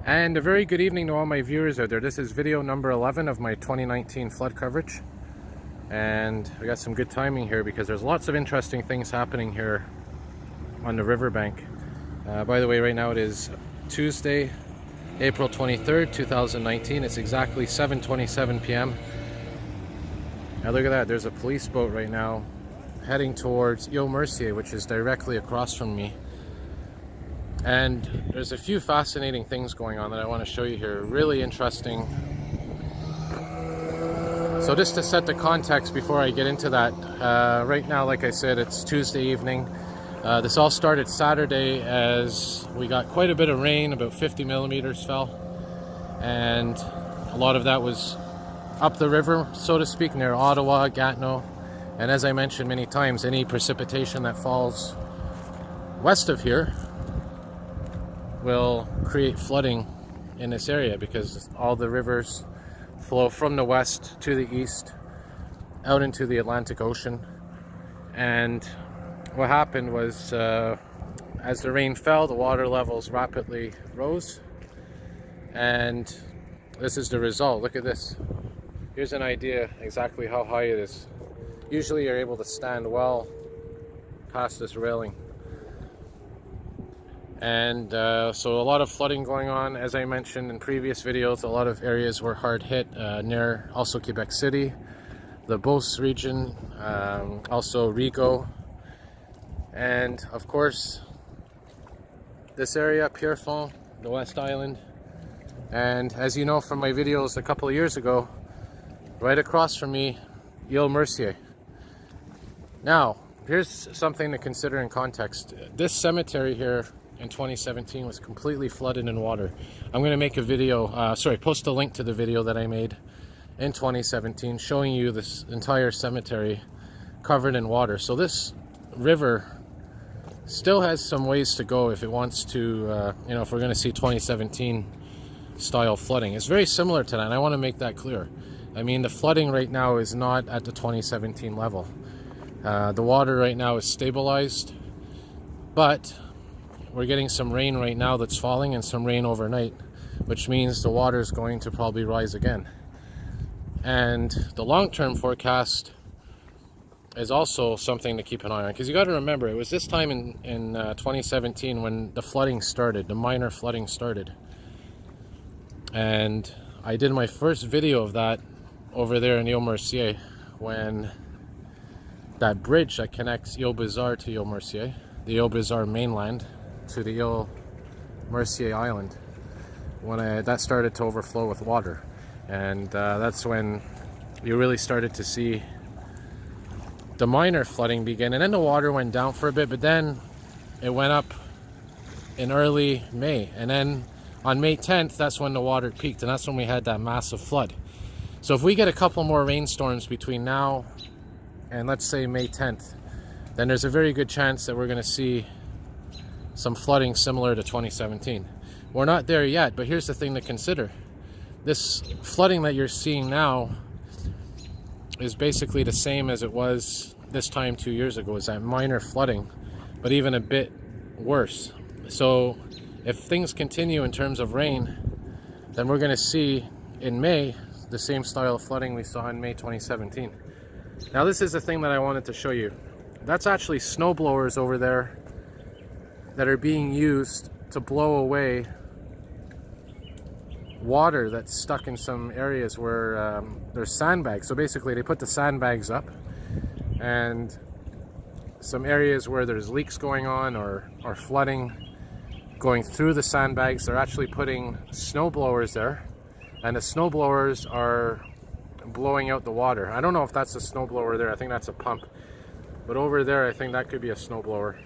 And a very good evening to all my viewers out there. This is video number 11 of my 2019 flood coverage. And we got some good timing here because there's lots of interesting things happening here on the riverbank. By the way, right now it is Tuesday, April 23rd, 2019. It's exactly 7:27 p.m. Now look at that, there's a police boat right now heading towards Île Mercier, which is directly across from me. And there's a few fascinating things going on that I want to show you here. Really interesting. So just to set the context before I get into that, right now, like I said, it's Tuesday evening. This all started Saturday as we got quite a bit of rain, about 50 millimeters fell. And a lot of that was up the river, so to speak, near Ottawa, Gatineau. And as I mentioned many times, any precipitation that falls west of here will create flooding in this area because all the rivers flow from the west to the east out into the Atlantic Ocean. And what happened was as the rain fell, the water levels rapidly rose, and this is the result. Look at this. Here's an idea exactly how high it is. Usually you're able to stand well past this railing. And so a lot of flooding going on. As I mentioned in previous videos, a lot of areas were hard hit near also Quebec City, the Beauce region, also Rigaud, and of course this area, Pierrefonds, the West Island. And as you know from my videos a couple of years ago, right across from me, Île Mercier. Now, here's something to consider in context. This cemetery here in 2017 was completely flooded in water. I'm going to make a video, post a link to the video that I made in 2017 showing you this entire cemetery covered in water. So this river still has some ways to go if it wants to, if we're going to see 2017 style flooding. It's very similar to that, and I want to make that clear. I mean, the flooding right now is not at the 2017 level. The water right now is stabilized, but we're getting some rain right now that's falling and some rain overnight, which means the water is going to probably rise again. And the long-term forecast is also something to keep an eye on, because you got to remember, it was this time in 2017 when the flooding started, the minor flooding started. And I did my first video of that over there in Île Mercier, when that bridge that connects Île Bizarre to Île Mercier, the Île Bizarre mainland, to the Île Mercier Island, when that started to overflow with water. And that's when you really started to see the minor flooding begin. And then the water went down for a bit, but then it went up in early May. And then on May 10th, that's when the water peaked, and that's when we had that massive flood. So if we get a couple more rainstorms between now and let's say May 10th, then there's a very good chance that we're going to see some flooding similar to 2017. We're not there yet, but here's the thing to consider. This flooding that you're seeing now is basically the same as it was this time 2 years ago. It's that minor flooding, but even a bit worse. So if things continue in terms of rain, then we're going to see in May the same style of flooding we saw in May 2017. Now this is the thing that I wanted to show you. That's actually snowblowers over there that are being used to blow away water that's stuck in some areas where there's sandbags. So basically they put the sandbags up, and some areas where there's leaks going on or flooding going through the sandbags, they're actually putting snowblowers there, and the snowblowers are blowing out the water. I don't know if that's a snowblower there, I think that's a pump. But over there, I think that could be a snowblower.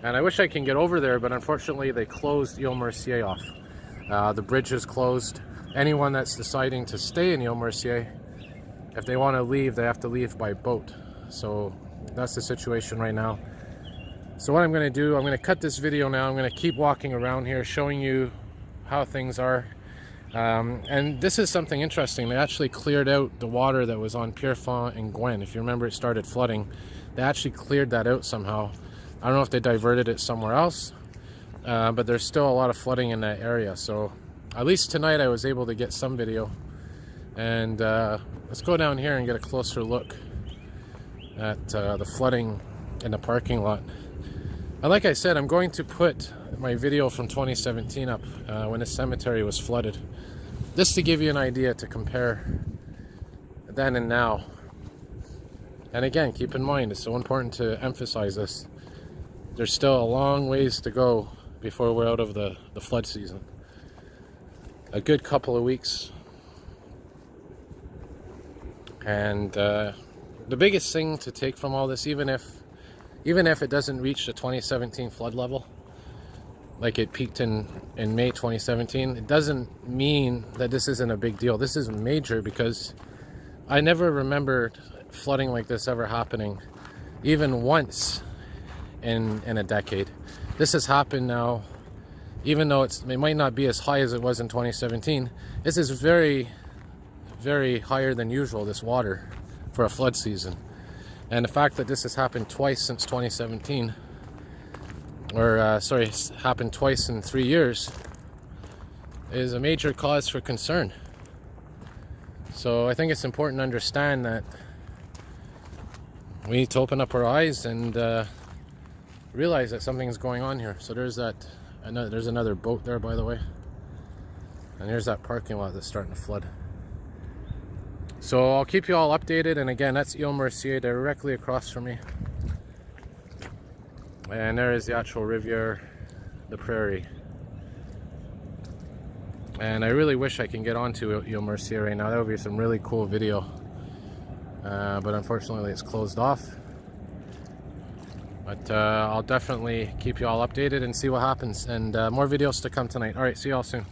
And I wish I can get over there, but unfortunately they closed Île Mercier off. The bridge is closed. Anyone that's deciding to stay in Île Mercier, if they want to leave, they have to leave by boat. So that's the situation right now. So what I'm going to do, I'm going to cut this video now. I'm going to keep walking around here showing you how things are. And this is something interesting. They actually cleared out the water that was on Pierrefonds and Gwen. If you remember, it started flooding. They actually cleared that out somehow. I don't know if they diverted it somewhere else, but there's still a lot of flooding in that area. So at least tonight I was able to get some video. And let's go down here and get a closer look at the flooding in the parking lot. And like I said, I'm going to put my video from 2017 up when the cemetery was flooded, just to give you an idea to compare then and now. And again, keep in mind, it's so important to emphasize this. There's still a long ways to go before we're out of the flood season. A good couple of weeks. And the biggest thing to take from all this, even if it doesn't reach the 2017 flood level, like it peaked in May 2017, it doesn't mean that this isn't a big deal. This is major, because I never remembered flooding like this ever happening, even once in a decade. This has happened now, even though it might not be as high as it was in 2017. This is very, very higher than usual, this water, for a flood season. And the fact that this has happened twice since 2017, or sorry, it's happened twice in 3 years, is a major cause for concern. So I think it's important to understand that we need to open up our eyes and realize that something's going on here. So there's another boat there, by the way, and here's that parking lot that's starting to flood. So I'll keep you all updated. And again, that's Île Mercier directly across from me, and there is the actual rivière, the prairie. And I really wish I can get onto Île Mercier right now. That would be some really cool video, but unfortunately it's closed off. But I'll definitely keep you all updated and see what happens, and more videos to come tonight. All right, see you all soon.